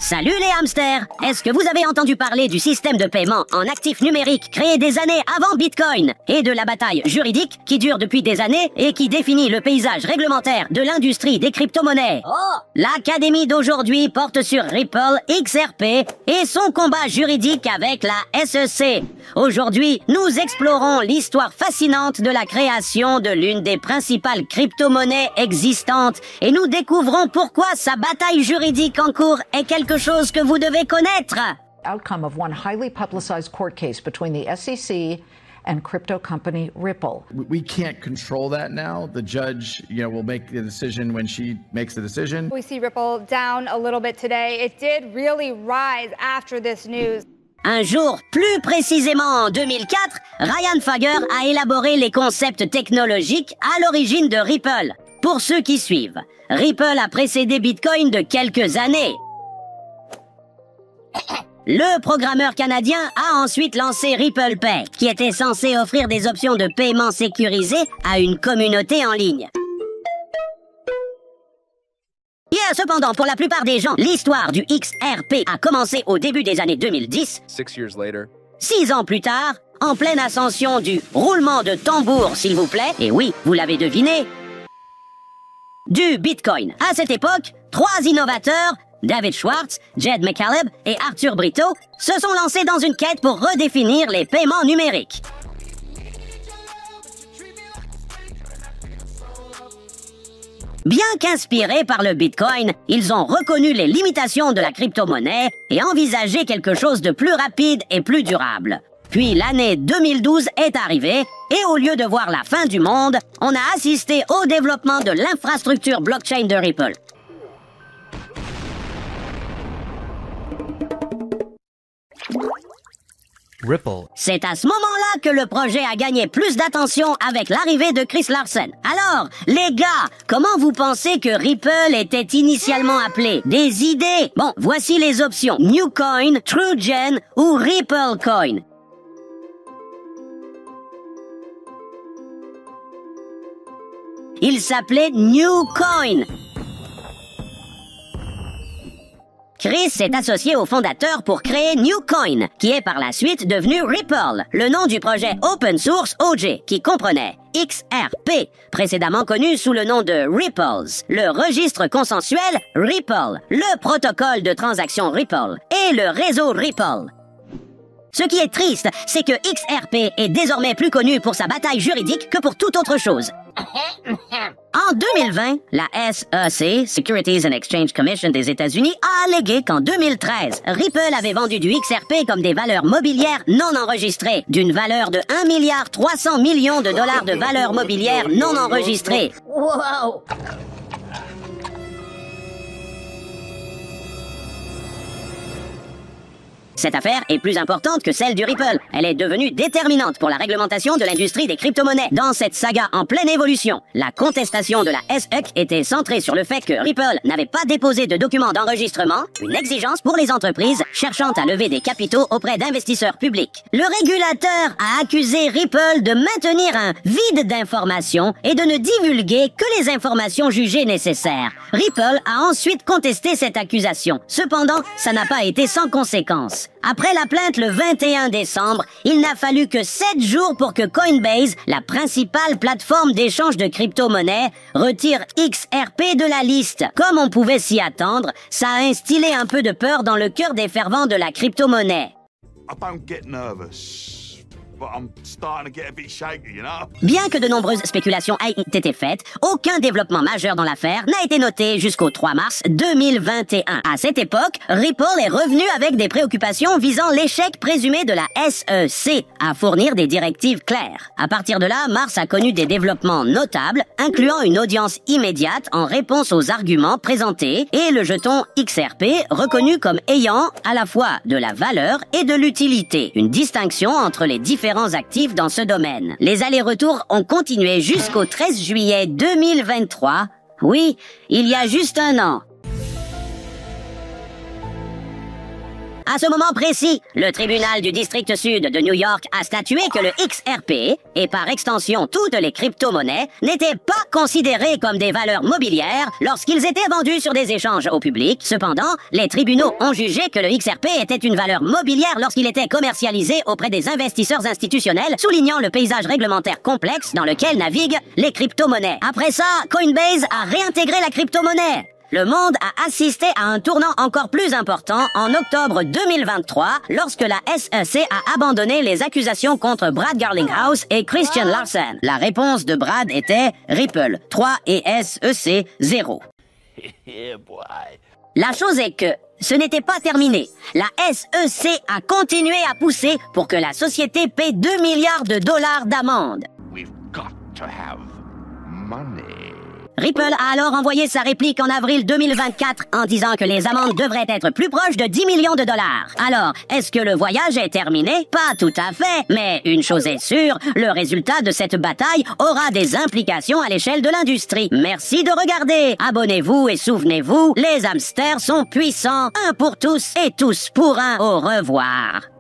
Salut les hamsters! Est-ce que vous avez entendu parler du système de paiement en actifs numériques créé des années avant Bitcoin et de la bataille juridique qui dure depuis des années et qui définit le paysage réglementaire de l'industrie des crypto-monnaies? L'Académie d'aujourd'hui porte sur Ripple XRP et son combat juridique avec la SEC. Aujourd'hui, nous explorons l'histoire fascinante de la création de l'une des principales crypto-monnaies existantes et nous découvrons pourquoi sa bataille juridique en cours est quelque chose que vous devez connaître. Outcome of one highly publicized court case between the SEC and crypto company Ripple. We can't control that now. The judge, will make the decision when she makes the decision. We see Ripple down a little bit today. It did really rise after this news. Un jour, plus précisément en 2004, Ryan Fugger a élaboré les concepts technologiques à l'origine de Ripple. Pour ceux qui suivent, Ripple a précédé Bitcoin de quelques années. Le programmeur canadien a ensuite lancé Ripple Pay, qui était censé offrir des options de paiement sécurisées à une communauté en ligne. Cependant, pour la plupart des gens, l'histoire du XRP a commencé au début des années 2010. 6 ans plus tard, en pleine ascension du roulement de tambour, s'il vous plaît, et oui, vous l'avez deviné, du Bitcoin. À cette époque, 3 innovateurs, David Schwartz, Jed McCaleb et Arthur Brito, se sont lancés dans une quête pour redéfinir les paiements numériques. Bien qu'inspirés par le Bitcoin, ils ont reconnu les limitations de la crypto-monnaie et envisagé quelque chose de plus rapide et plus durable. Puis l'année 2012 est arrivée et au lieu de voir la fin du monde, on a assisté au développement de l'infrastructure blockchain de Ripple. Ripple. C'est à ce moment-là que le projet a gagné plus d'attention avec l'arrivée de Chris Larsen. Alors, les gars, comment vous pensez que Ripple était initialement appelé? Des idées? Bon, voici les options. New Coin, True Gen ou Ripple Coin. Il s'appelait New Coin. Chris s'est associé au fondateur pour créer New Coin, qui est par la suite devenu Ripple, le nom du projet open source OG, qui comprenait XRP, précédemment connu sous le nom de Ripples, le registre consensuel Ripple, le protocole de transaction Ripple et le réseau Ripple. Ce qui est triste, c'est que XRP est désormais plus connu pour sa bataille juridique que pour toute autre chose. En 2020, la SEC, Securities and Exchange Commission des États-Unis, a allégué qu'en 2013, Ripple avait vendu du XRP comme des valeurs mobilières non enregistrées, d'une valeur de 1,3 milliard de dollars de valeurs mobilières non enregistrées. Wow! Cette affaire est plus importante que celle du Ripple. Elle est devenue déterminante pour la réglementation de l'industrie des crypto-monnaies. Dans cette saga en pleine évolution, la contestation de la SEC était centrée sur le fait que Ripple n'avait pas déposé de documents d'enregistrement, une exigence pour les entreprises cherchant à lever des capitaux auprès d'investisseurs publics. Le régulateur a accusé Ripple de maintenir un vide d'informations et de ne divulguer que les informations jugées nécessaires. Ripple a ensuite contesté cette accusation. Cependant, ça n'a pas été sans conséquences. Après la plainte le 21 décembre, il n'a fallu que 7 jours pour que Coinbase, la principale plateforme d'échange de crypto-monnaies, retire XRP de la liste. Comme on pouvait s'y attendre, ça a instillé un peu de peur dans le cœur des fervents de la crypto-monnaie. Bien que de nombreuses spéculations aient été faites, aucun développement majeur dans l'affaire n'a été noté jusqu'au 3 mars 2021. À cette époque, Ripple est revenu avec des préoccupations visant l'échec présumé de la SEC à fournir des directives claires. À partir de là, Mars a connu des développements notables, incluant une audience immédiate en réponse aux arguments présentés et le jeton XRP reconnu comme ayant à la fois de la valeur et de l'utilité. Une distinction entre les différents actifs dans ce domaine. Les allers-retours ont continué jusqu'au 13 juillet 2023. Oui, il y a juste un an. À ce moment précis, le tribunal du district sud de New York a statué que le XRP, et par extension toutes les crypto-monnaies, n'étaient pas considérés comme des valeurs mobilières lorsqu'ils étaient vendus sur des échanges au public. Cependant, les tribunaux ont jugé que le XRP était une valeur mobilière lorsqu'il était commercialisé auprès des investisseurs institutionnels, soulignant le paysage réglementaire complexe dans lequel naviguent les crypto-monnaies. Après ça, Coinbase a réintégré la crypto-monnaie. Le monde a assisté à un tournant encore plus important en octobre 2023 lorsque la SEC a abandonné les accusations contre Brad Garlinghouse et Christian Larsen. La réponse de Brad était Ripple 3 et SEC 0. La chose est que ce n'était pas terminé. La SEC a continué à pousser pour que la société paie 2 milliards de dollars d'amende. We've got to have money. Ripple a alors envoyé sa réplique en avril 2024 en disant que les amendes devraient être plus proches de 10 millions de dollars. Alors, est-ce que le voyage est terminé? Pas tout à fait, mais une chose est sûre, le résultat de cette bataille aura des implications à l'échelle de l'industrie. Merci de regarder. Abonnez-vous et souvenez-vous, les hamsters sont puissants. Un pour tous et tous pour un. Au revoir.